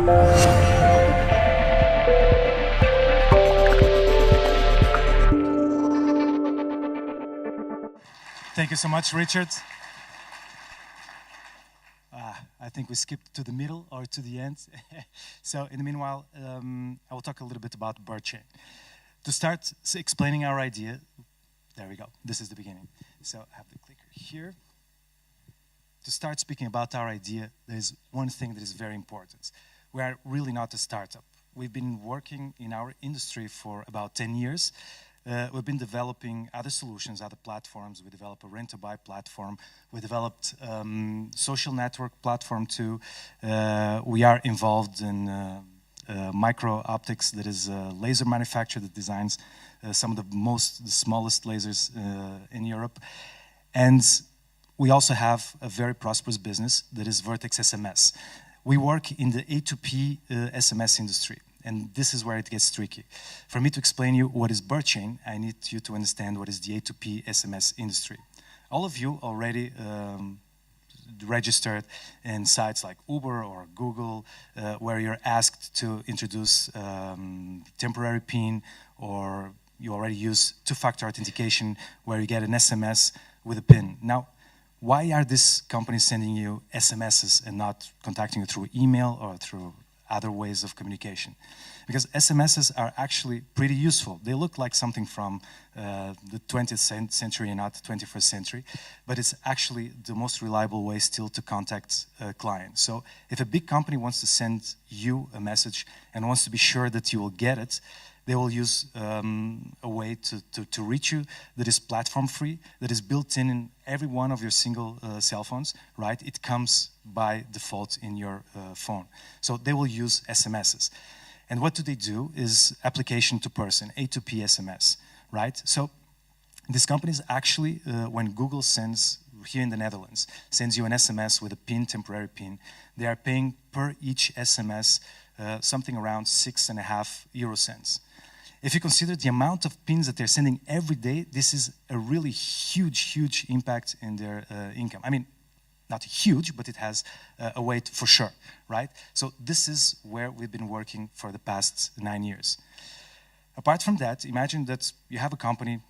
Thank you so much, Richard. I think we skipped to the middle or to the end. So in the meanwhile, I will talk a little bit about Birdchain. To start explaining our idea, there we go, this is the beginning. So I have the clicker here. To start speaking about our idea, there's one thing that is very important. We are really not a startup. We've been working in our industry for about 10 years. We've been developing other solutions, other platforms. We developed a rent-to-buy platform. We developed social network platform too. We are involved in micro optics, that is a laser manufacturer that designs some of the smallest lasers in Europe. And we also have a very prosperous business that is Vertex SMS. We work in the A2P SMS industry. And this is where it gets tricky. For me to explain you what is Birdchain, I need you to understand what is the A2P SMS industry. All of you already registered in sites like Uber or Google, where you're asked to introduce temporary PIN, or you already use two-factor authentication, where you get an SMS with a PIN. Now, why are these companies sending you SMSs and not contacting you through email or through other ways of communication? Because SMSs are actually pretty useful. They look like something from the 20th century and not the 21st century, but it's actually the most reliable way still to contact a client. So if a big company wants to send you a message and wants to be sure that you will get it, they will use a way to reach you that is platform free, that is built in every one of your single cell phones, right? It comes by default in your phone. So they will use SMSs. And what do they do is application to person, A2P SMS, right? So these companies actually, when Google sends, here in the Netherlands, sends you an SMS with a PIN, temporary PIN, they are paying per each SMS something around 6.5 euro cents. If you consider the amount of pins that they're sending every day, this is a really huge impact in their income. I mean, not huge, but it has a weight for sure, right? So this is where we've been working for the past 9 years. Apart from that, imagine that you have a company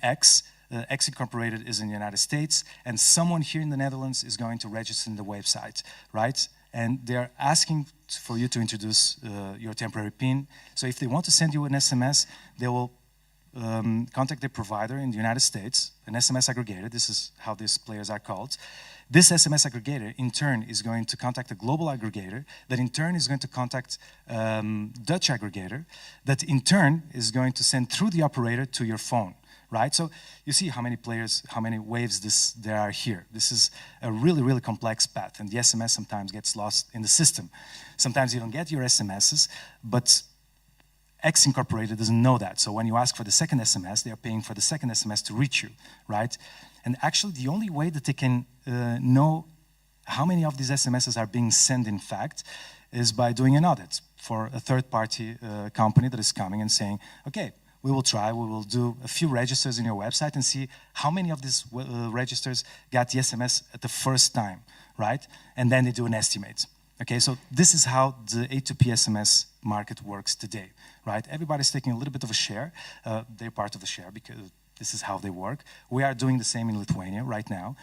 X, X Incorporated is in the United States, and someone here in the Netherlands is going to register in the website, right? And they're asking for you to introduce your temporary PIN. So if they want to send you an SMS, they will contact their provider in the United States, an SMS aggregator. This is how these players are called. This SMS aggregator, in turn, is going to contact a global aggregator, that in turn is going to contact Dutch aggregator, that in turn is going to send through the operator to your phone, right? So you see how many players, how many waves there are here. This is a really complex path, and the SMS sometimes gets lost in the system. Sometimes you don't get your SMSs, but X Incorporated doesn't know that. So when you ask for the second SMS, they are paying for the second SMS to reach you, right? And actually, the only way that they can know how many of these SMSs are being sent, in fact, is by doing an audit for a third-party company that is coming and saying, okay, we will do a few registers in your website and see how many of these registers got the SMS at the first time, right? And then they do an estimate. Okay, so this is how the A2P SMS market works today, right? Everybody's taking a little bit of a share. They're part of the share because this is how they work. We are doing the same in Lithuania right now.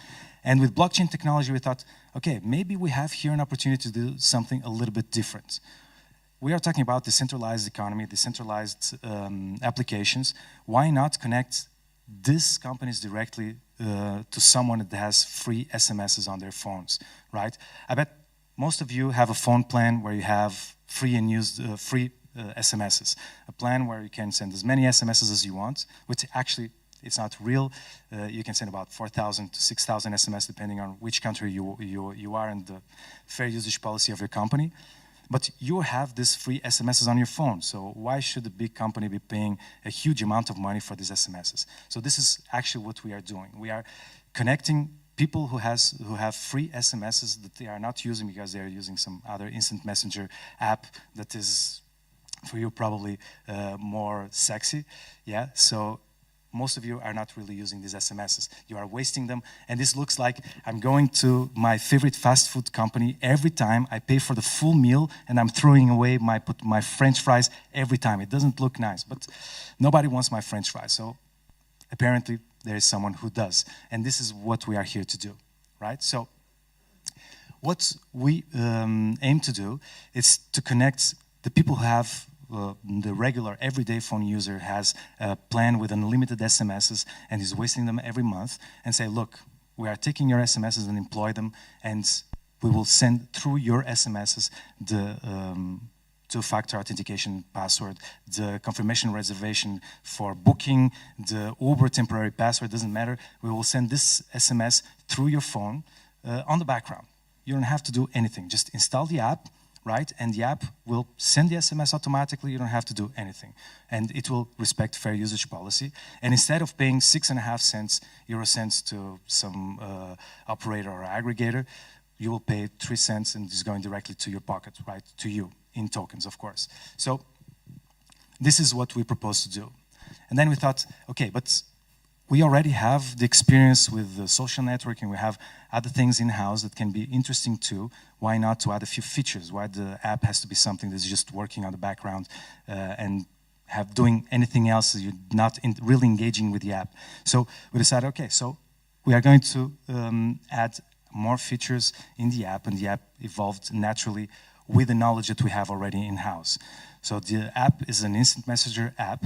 And with blockchain technology, we thought, okay, maybe we have here an opportunity to do something a little bit different. We are talking about decentralized economy, decentralized applications. Why not connect these companies directly to someone that has free SMSs on their phones, right? I bet most of you have a phone plan where you have free and used SMSs, a plan where you can send as many SMSs as you want, which actually it's not real. You can send about 4,000 to 6,000 SMS depending on which country you are and the fair usage policy of your company. But you have these free SMSs on your phone, so why should a big company be paying a huge amount of money for these SMSs? So this is actually what we are doing. We are connecting people who have free SMSs that they are not using because they are using some other instant messenger app that is, for you, probably more sexy. Yeah. So most of you are not really using these SMSs. You are wasting them, and this looks like I'm going to my favorite fast food company every time. I pay for the full meal, and I'm throwing away my French fries every time. It doesn't look nice, but nobody wants my French fries, so apparently there is someone who does, and this is what we are here to do, right? So what we aim to do is to connect the people who have the regular everyday phone user has a plan with unlimited SMSs and is wasting them every month, and say, look, we are taking your SMSs and employ them, and we will send through your SMSs the two-factor authentication password, the confirmation reservation for booking, the Uber temporary password, doesn't matter. We will send this SMS through your phone on the background. You don't have to do anything. Just install the app, right? And the app will send the SMS automatically. You don't have to do anything. And it will respect fair usage policy. And instead of paying 6.5 cents, euro cents to some operator or aggregator, you will pay 3 cents, and it's going directly to your pocket, right? To you, in tokens, of course. So this is what we propose to do. And then we thought, okay, but we already have the experience with the social networking. We have other things in-house that can be interesting too. Why not to add a few features? Why the app has to be something that's just working on the background and have doing anything else? You're not really engaging with the app. So we decided, okay, so we are going to add more features in the app, and the app evolved naturally with the knowledge that we have already in-house. So the app is an instant messenger app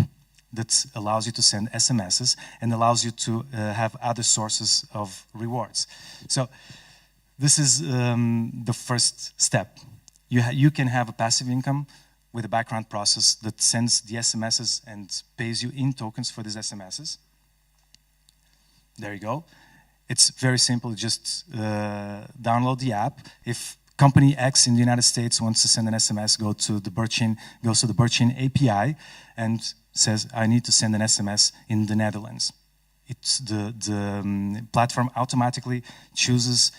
that allows you to send SMSs and allows you to have other sources of rewards. So this is the first step. You can have a passive income with a background process that sends the SMSs and pays you in tokens for these SMSs. There you go. It's very simple. Just download the app. If company X in the United States wants to send an SMS, goes to the Birdchain API and says, I need to send an SMS in the Netherlands. It's the platform automatically chooses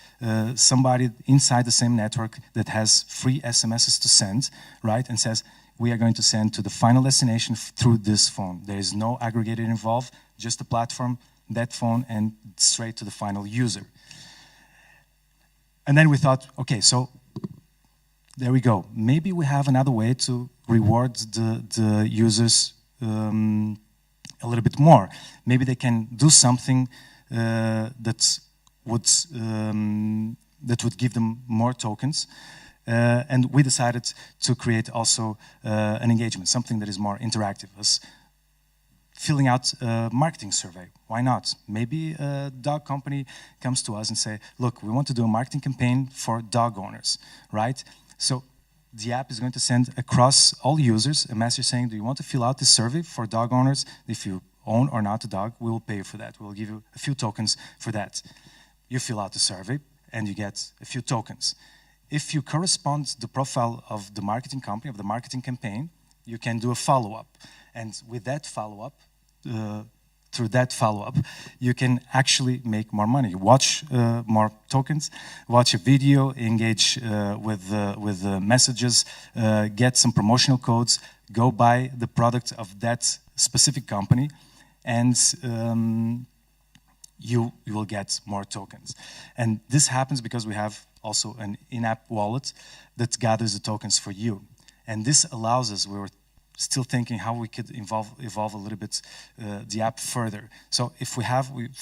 somebody inside the same network that has free SMSs to send, right? And says, we are going to send to the final destination through this phone. There is no aggregator involved, just the platform, that phone, and straight to the final user. And then we thought, okay, so there we go. Maybe we have another way to reward the users a little bit more. Maybe they can do something that would give them more tokens. And we decided to create also an engagement, something that is more interactive, as filling out a marketing survey. Why not? Maybe a dog company comes to us and say, look, we want to do a marketing campaign for dog owners, right? So the app is going to send across all users a message saying, do you want to fill out this survey for dog owners? If you own or not a dog, we will pay you for that. We will give you a few tokens for that. You fill out the survey and you get a few tokens. If you correspond to the profile of the marketing company, of the marketing campaign, you can do a follow-up. And with that follow-up, through that follow-up, you can actually make more money. Watch more tokens, watch a video, engage with messages, get some promotional codes, go buy the product of that specific company, and you will get more tokens. And this happens because we have also an in-app wallet that gathers the tokens for you. And this allows us, we were still thinking how we could evolve a little bit the app further. So if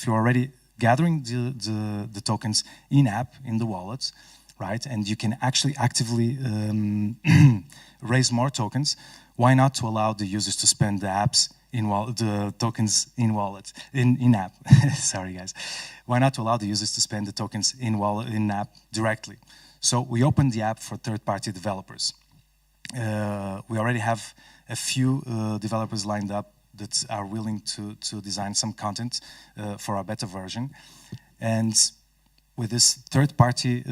you're already gathering the tokens in-app, in the wallet, right, and you can actually actively raise more tokens, why not to allow the users to spend the tokens in-app? Sorry, guys. Why not to allow the users to spend the tokens in-app directly? So we opened the app for third-party developers. We already have a few developers lined up that are willing to design some content for our beta version. And with this third-party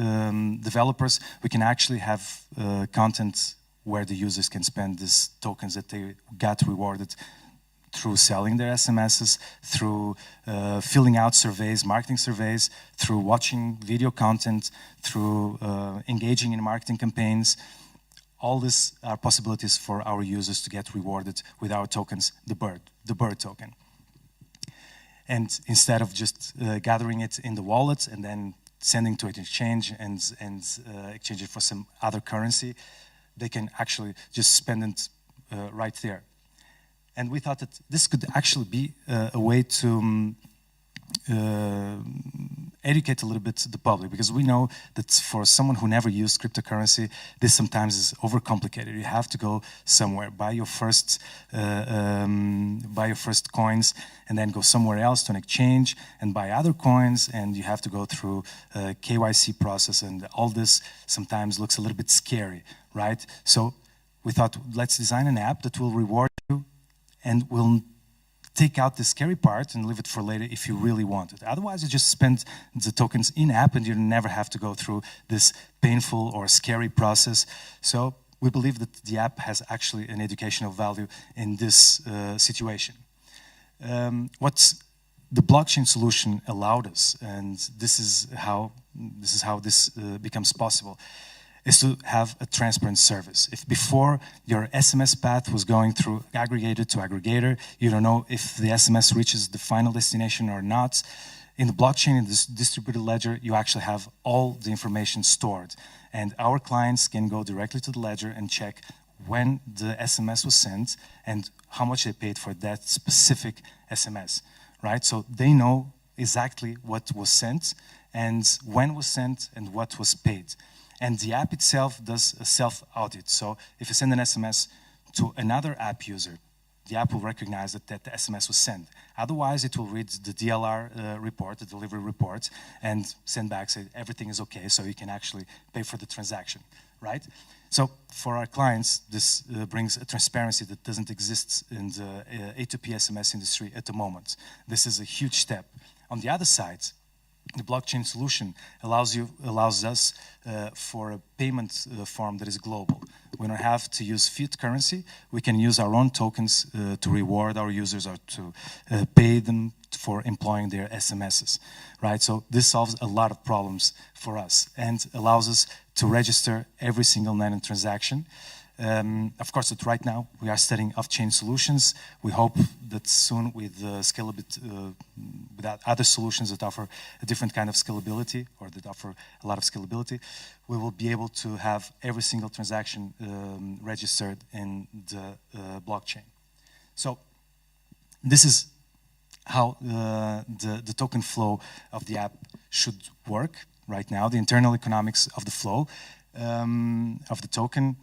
developers, we can actually have content where the users can spend these tokens that they got rewarded through selling their SMSs, through filling out surveys, marketing surveys, through watching video content, through engaging in marketing campaigns. All these are possibilities for our users to get rewarded with our tokens, the bird token. And instead of just gathering it in the wallet and then sending to an exchange and exchange it for some other currency, they can actually just spend it right there. And we thought that this could actually be a way to educate a little bit the public, because we know that for someone who never used cryptocurrency, this sometimes is overcomplicated. You have to go somewhere, buy your first coins, and then go somewhere else to an exchange and buy other coins, and you have to go through a KYC process, and all this sometimes looks a little bit scary, right? So we thought, let's design an app that will reward you and will take out the scary part and leave it for later if you really want it. Otherwise, you just spend the tokens in-app and you never have to go through this painful or scary process. So we believe that the app has actually an educational value in this situation. What the blockchain solution allowed us, and this is how this becomes possible, is to have a transparent service. If before your SMS path was going through aggregator to aggregator, you don't know if the SMS reaches the final destination or not, in the blockchain, in this distributed ledger, you actually have all the information stored. And our clients can go directly to the ledger and check when the SMS was sent and how much they paid for that specific SMS, right? So they know exactly what was sent and when was sent and what was paid. And the app itself does a self-audit. So if you send an SMS to another app user, the app will recognize that the SMS was sent. Otherwise, it will read the DLR report, the delivery report, and send back, say everything is okay, so you can actually pay for the transaction, right? So for our clients, this brings a transparency that doesn't exist in the A2P SMS industry at the moment. This is a huge step. On the other side, the blockchain solution allows us for a payment form that is global. We don't have to use fiat currency. We can use our own tokens to reward our users or to pay them for employing their SMSs, right? So this solves a lot of problems for us and allows us to register every single nano transaction. Of course, that right now we are studying off-chain solutions. We hope that soon with scalability, with other solutions that offer a different kind of scalability or that offer a lot of scalability, we will be able to have every single transaction registered in the blockchain. So this is how the token flow of the app should work right now, the internal economics of the flow of the token.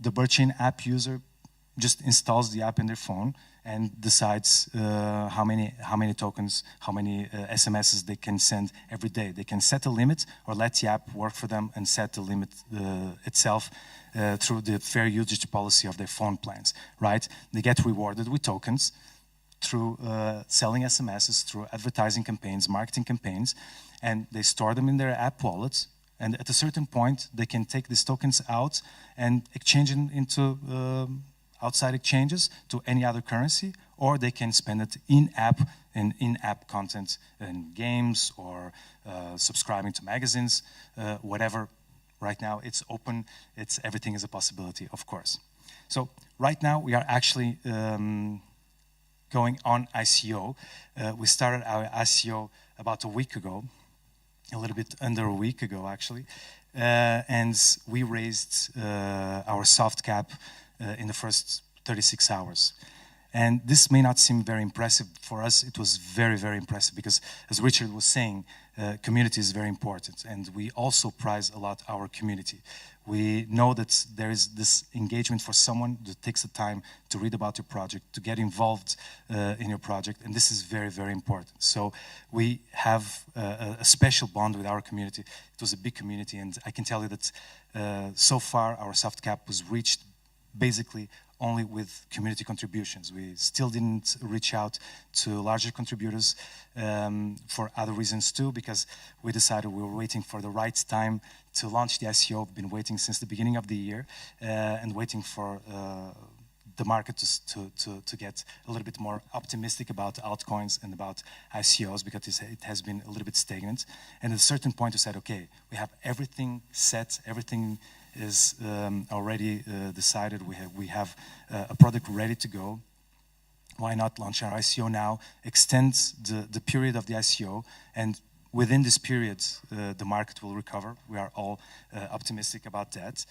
The Birdchain app user just installs the app in their phone and decides how many tokens, how many SMSs they can send every day. They can set a limit or let the app work for them and set the limit itself through the fair usage policy of their phone plans, right? They get rewarded with tokens through selling SMSs, through advertising campaigns, marketing campaigns, and they store them in their app wallets. And at a certain point, they can take these tokens out and exchange it into outside exchanges to any other currency, or they can spend it in-app in in-app content in games or subscribing to magazines, whatever. Right now, it's open. Everything is a possibility, of course. So right now, we are actually going on ICO. We started our ICO about a week ago. A little bit under a week ago, actually, and we raised our soft cap in the first 36 hours. And this may not seem very impressive. For us, it was very, very impressive because, as Richard was saying, community is very important, and we also prize a lot our community. We know that there is this engagement for someone that takes the time to read about your project, to get involved in your project, and this is very, very important. So we have a special bond with our community. It was a big community, and I can tell you that so far our soft cap was reached basically only with community contributions. We still didn't reach out to larger contributors for other reasons too, because we decided we were waiting for the right time to launch the ICO. We've been waiting since the beginning of the year and waiting for the market to get a little bit more optimistic about altcoins and about ICOs, because it has been a little bit stagnant. And at a certain point we said, okay, we have everything set, everything is already decided. We have a product ready to go. why not launch our ICO now, extend the period of the ICO, and within this period, the market will recover. We are all optimistic about that,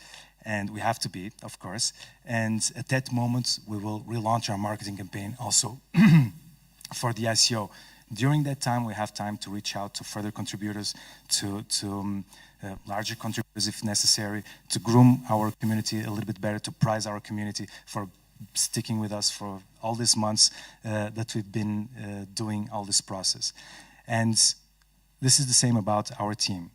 and we have to be, of course. And at that moment, we will relaunch our marketing campaign also for the ICO. During that time, we have time to reach out to further contributors, to larger contributors if necessary, to groom our community a little bit better, to prize our community for sticking with us for all these months that we've been doing all this process. And this is the same about our team.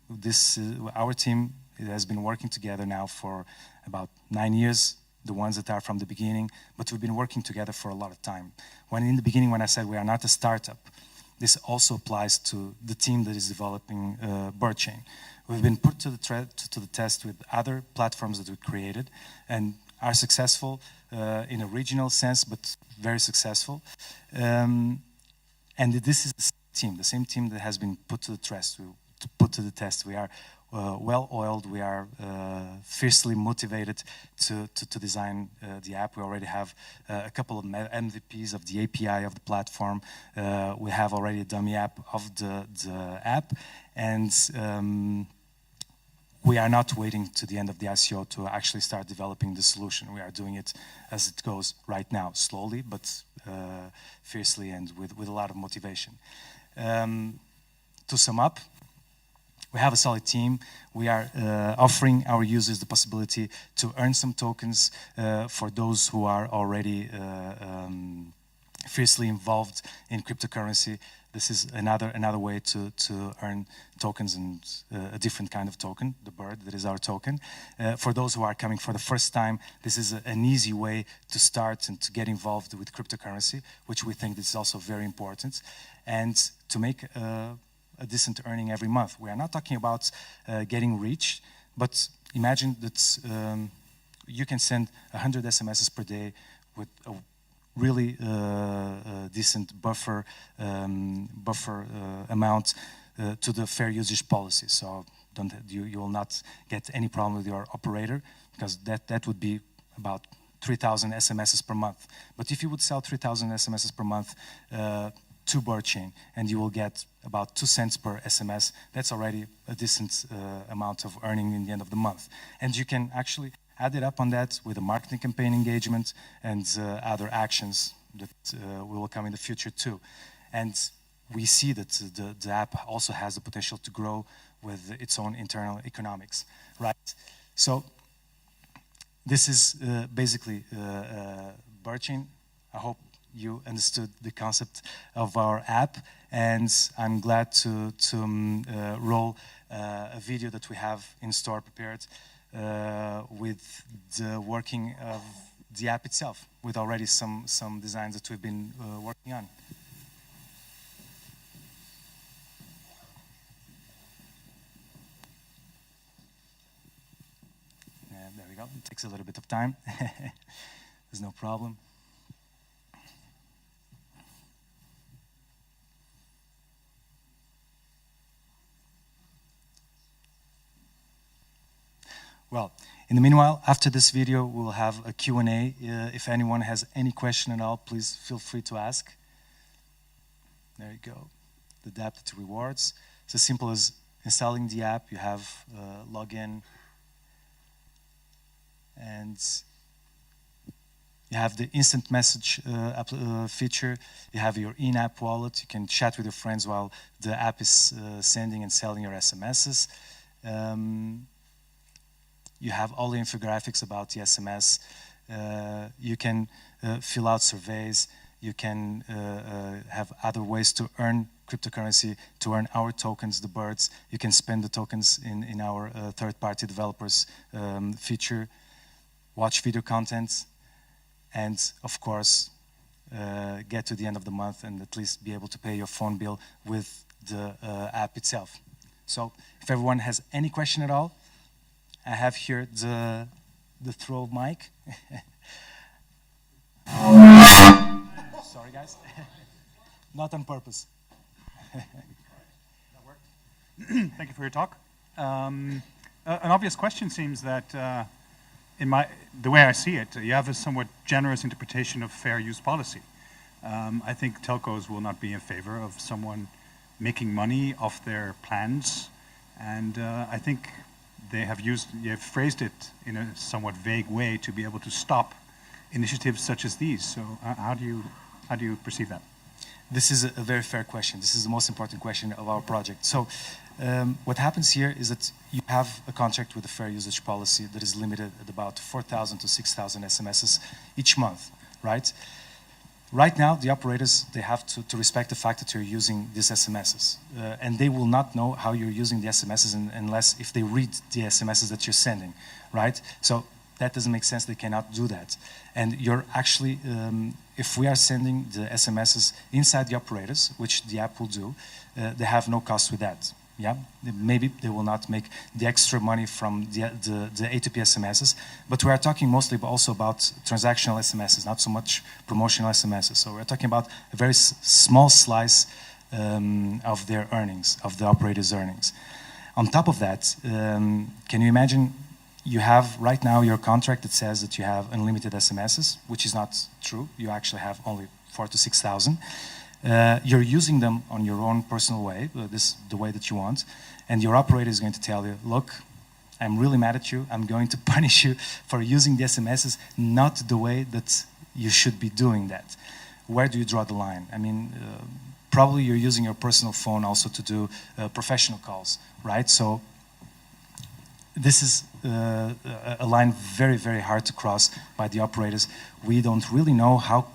Our team has been working together now for about 9 years, the ones that are from the beginning, but we've been working together for a lot of time. In the beginning, when I said we are not a startup, this also applies to the team that is developing Birdchain. We've been put to the test with other platforms that we created and are successful in a regional sense, but very successful. And this is the same team that has been put to the test. We are well-oiled. We are fiercely motivated to design the app. We already have a couple of MVPs of the API of the platform. We have already a dummy app of the app, and we are not waiting to the end of the ICO to actually start developing the solution. We are doing it as it goes right now, slowly, but fiercely and with a lot of motivation. To sum up, we have a solid team. We are offering our users the possibility to earn some tokens for those who are already fiercely involved in cryptocurrency. This is another way to earn tokens, and a different kind of token, the bird, that is our token. For those who are coming for the first time, this is an easy way to start and to get involved with cryptocurrency, which we think is also very important, and to make a decent earning every month. We are not talking about getting rich, but imagine that you can send 100 SMSs per day with a really decent buffer amount to the fair usage policy. So you will not get any problem with your operator, because that would be about 3,000 SMSs per month. But if you would sell 3,000 SMSs per month to Birdchain, and you will get about 2 cents per SMS, that's already a decent amount of earning in the end of the month. And you can actually add it up on that with a marketing campaign engagement and other actions that will come in the future too. And we see that the app also has the potential to grow with its own internal economics, right? So this is basically Birdchain. I hope you understood the concept of our app, and I'm glad to roll a video that we have in store prepared with the working of the app itself, with already some designs that we've been working on. There we go. It takes a little bit of time. There's no problem. Well, in the meanwhile, after this video, we'll have a Q&A. If anyone has any question at all, please feel free to ask. There you go. The adapted rewards. It's as simple as installing the app. You have login, and you have the instant message feature. You have your in-app wallet. You can chat with your friends while the app is sending and selling your SMSs. You have all the infographics about the SMS. You can fill out surveys. You can have other ways to earn cryptocurrency, to earn our tokens, the birds. You can spend the tokens in our third-party developers feature, watch video content, and of course, get to the end of the month and at least be able to pay your phone bill with the app itself. So if everyone has any question at all, I have here the throw mic. Sorry, guys. Not on purpose. That worked. Thank you for your talk. An obvious question seems that, the way I see it, you have a somewhat generous interpretation of fair use policy. I think telcos will not be in favor of someone making money off their plans, and I think they have phrased it in a somewhat vague way to be able to stop initiatives such as these. So how do you perceive that? This is a very fair question. This is the most important question of our project. So what happens here is that you have a contract with a fair usage policy that is limited at about 4,000 to 6,000 SMSs each month, right? Right now, the operators, they have to respect the fact that you're using these SMSs. And they will not know how you're using the SMSs unless if they read the SMSs that you're sending, right? So that doesn't make sense. They cannot do that. And you're actually, if we are sending the SMSs inside the operators, which the app will do, they have no cost with that. Yeah, maybe they will not make the extra money from the A2P SMSs, but we are talking mostly also about transactional SMSs, not so much promotional SMSs. So we're talking about a very small slice of their earnings, of the operator's earnings. On top of that, can you imagine you have right now your contract that says that you have unlimited SMSs, which is not true. You actually have only 4,000 to 6,000. You're using them on your own personal way, the way that you want, and your operator is going to tell you, look, I'm really mad at you, I'm going to punish you for using the SMSs not the way that you should be doing that. Where do you draw the line? I mean, probably you're using your personal phone also to do professional calls, right? So this is a line very, very hard to cross by the operators. We don't really know how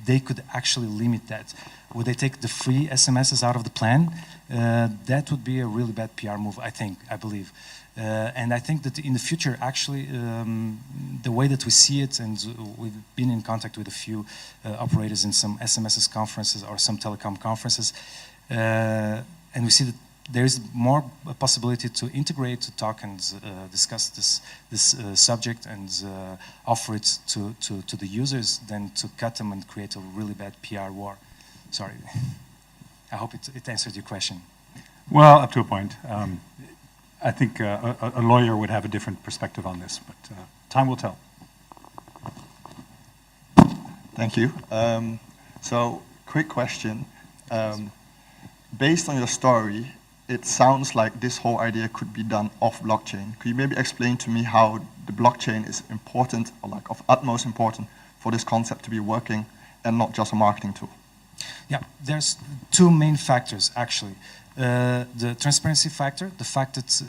they could actually limit that. Would they take the free SMSs out of the plan? That would be a really bad PR move, I believe. And I think that in the future, actually, the way that we see it, and we've been in contact with a few operators in some SMSs conferences or some telecom conferences, and we see that there is more a possibility to integrate, to talk and discuss this subject and offer it to the users than to cut them and create a really bad PR war. Sorry. I hope it answered your question. Well, up to a point. I think a lawyer would have a different perspective on this, but time will tell. Thank you. So, quick question. Based on your story, it sounds like this whole idea could be done off blockchain. Could you maybe explain to me how the blockchain is important, or like of utmost importance for this concept to be working and not just a marketing tool? Yeah, there's two main factors actually. The transparency factor, the fact that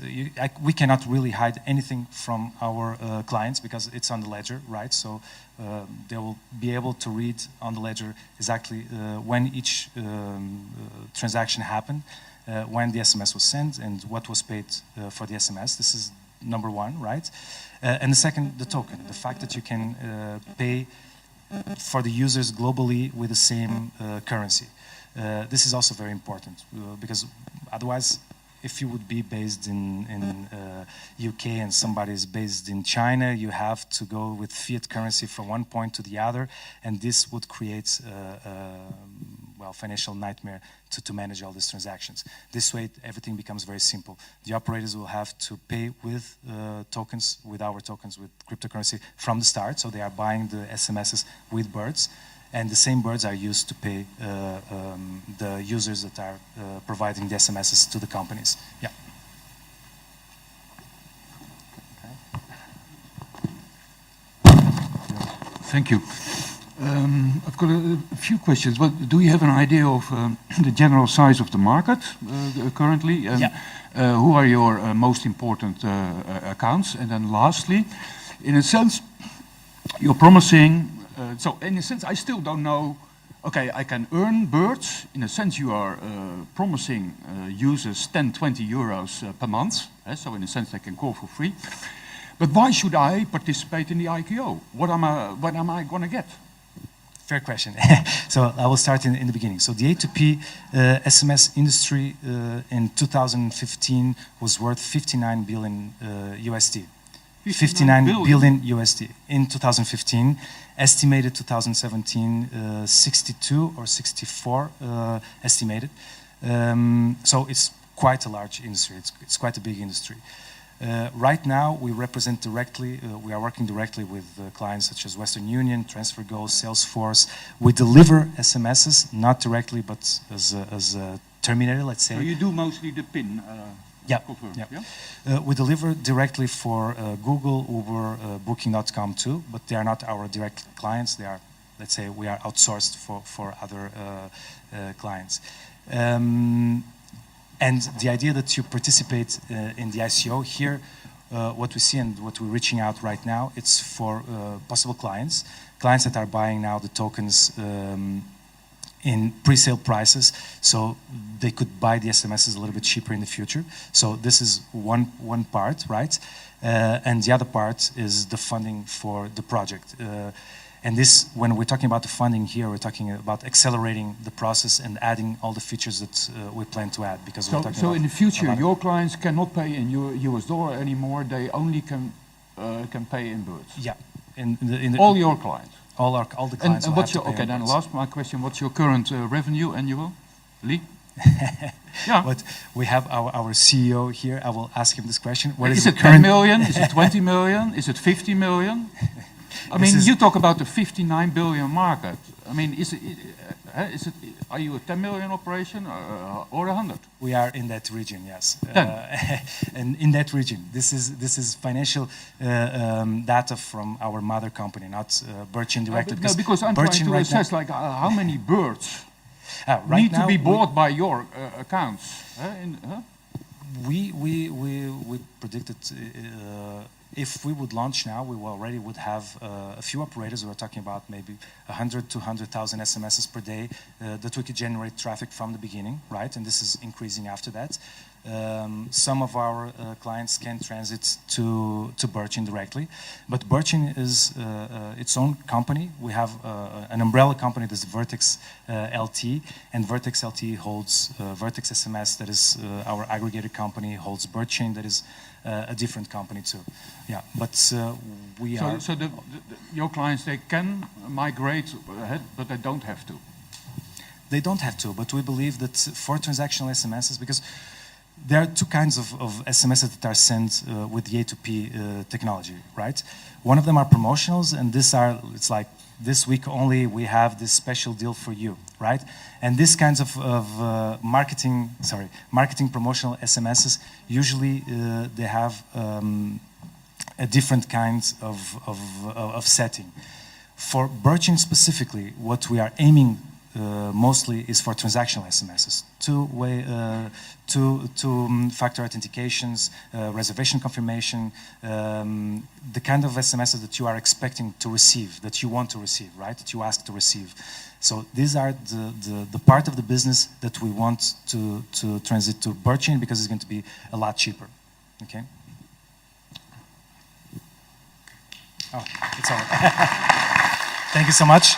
we cannot really hide anything from our clients because it's on the ledger, right? So they will be able to read on the ledger exactly when each transaction happened, when the SMS was sent and what was paid for the SMS. This is number one, right? And the second, the token, the fact that you can pay for the users globally with the same currency. This is also very important because otherwise, if you would be based in UK and somebody is based in China, you have to go with fiat currency from one point to the other, and this would create well, financial nightmare to manage all these transactions. This way, everything becomes very simple. The operators will have to pay with tokens, with our tokens, with cryptocurrency from the start. So they are buying the SMSs with birds, and the same birds are used to pay the users that are providing the SMSs to the companies. Yeah. Thank you. I've got a few questions. Well, do you have an idea of the general size of the market currently? And who are your most important accounts? And then lastly, in a sense, you're promising, so in a sense, I still don't know, okay, I can earn birds. In a sense, you are promising users 10, 20 euros per month. So in a sense, they can call for free. But why should I participate in the ICO? What am I going to get? Fair question. So I will start in the beginning. So the A2P SMS industry in 2015 was worth 59 billion USD. 59 billion USD in 2015. Estimated 2017, 62 or 64 estimated. So it's quite a large industry. It's quite a big industry. Right now, we represent directly, we are working directly with clients such as Western Union, TransferGo, Salesforce. We deliver SMSs, not directly, but as a terminator, let's say. So you do mostly the PIN? Yeah. Confirmed, yeah. We deliver directly for Google, Uber, Booking.com too, but they are not our direct clients. They are, let's say, we are outsourced for other clients. And the idea that you participate in the ICO here, what we see and what we're reaching out right now, it's for possible clients that are buying now the tokens in pre-sale prices, so they could buy the SMSs a little bit cheaper in the future. So this is one part, right? And the other part is the funding for the project. And this, when we're talking about the funding here, we're talking about accelerating the process and adding all the features that we plan to add. Because we're talking about in the future, your clients cannot pay in US dollar anymore. They only can pay in birds. Yeah. All your clients. All the clients. And what's your, okay, then last my question: what's your current revenue annually? Yeah. But we have our CEO here. I will ask him this question. What is it 10 million? Is it 20 million? Is it 50 million? I mean, you talk about the 59 billion market. I mean, are you a 10 million operation or 100? We are in that region, yes. And in that region, this is financial data from our mother company, not Birdchain directly. No, because I'm trying to assess like how many birds right need to be bought by your accounts. We predicted if we would launch now, we already would have a few operators. We're talking about maybe 100 to 100,000 SMSs per day that we could generate traffic from the beginning, right? And this is increasing after that. Some of our clients can transit to Birdchain directly, but Birdchain is its own company. We have an umbrella company that's Vertex LT, and Vertex LT holds Vertex SMS, that is our aggregator company, holds Birdchain, that is a different company too. Yeah, but we are... So your clients, they can migrate ahead, but they don't have to? They don't have to, but we believe that for transactional SMSs, because there are two kinds of SMSs that are sent with the A2P technology, right? One of them are promotionals, and it's like, this week only we have this special deal for you, right? And these kinds of marketing promotional SMSs, usually they have a different kinds of setting. For Birdchain specifically, what we are aiming mostly is for transactional SMSs, two-factor authentications, reservation confirmation, the kind of SMSs that you are expecting to receive, that you want to receive, right? That you ask to receive. So these are the part of the business that we want to transit to Birdchain, because it's going to be a lot cheaper. Okay. Oh, it's all right. Thank you so much.